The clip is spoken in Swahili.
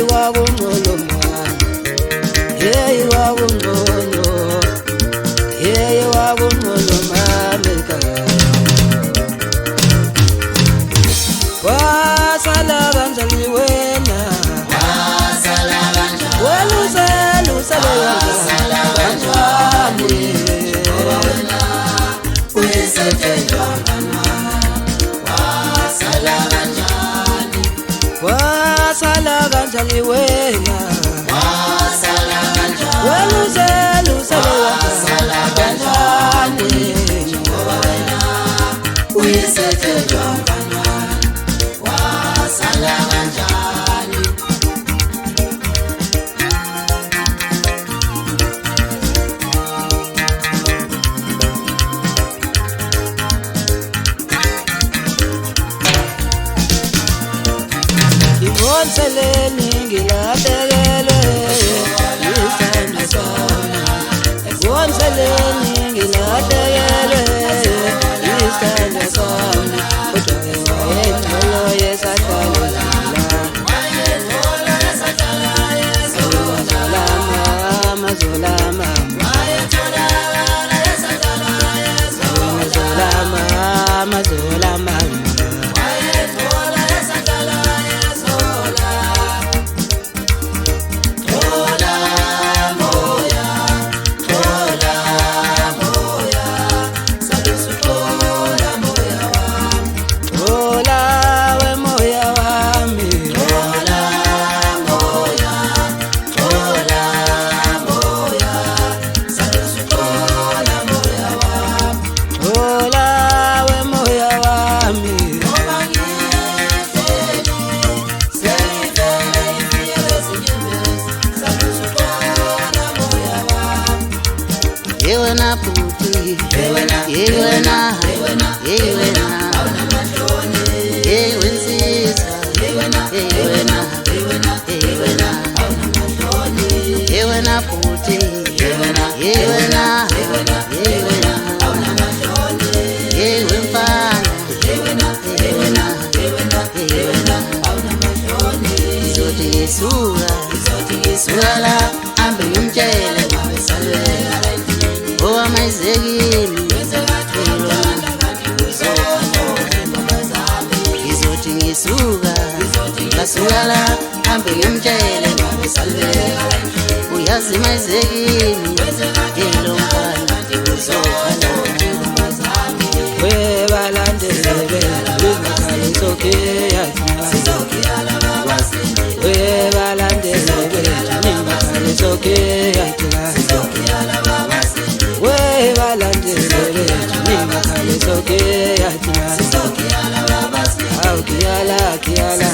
wabungoloma, hey wabungolo, hey wabungoloma meka. Wasala kanjani wena, wasala kanjani, walusele wasala kanjani, wena uyisethenjwa wasala kanjani, wasala kanjani wena, wasala kanjani, walusele wasala kanjani, wena uyisethenjwa wasala kanjani. Ngibonseleni ngilahlekelwe yisandla sona, ngibonseleni ngilahlekelwe yisandla sona, kodwa wayengcolo yesahlala mazolama mazolama Yewena puti, yewena, yewena, yewensisa, yewena, yewena puti, yewena, yewemfana, izotisuka la ambe ngimtshele mabesalela owamazekile izothi ngisuka ngasuka la hambe ngimtshele ngabesalela uyazi mazekile elo mfana uzokhala webalandeleke lingakhali sokheya webalandeleke lingakhali sokheya webalandeleke lingakhali sokheya Kiyala, kiyala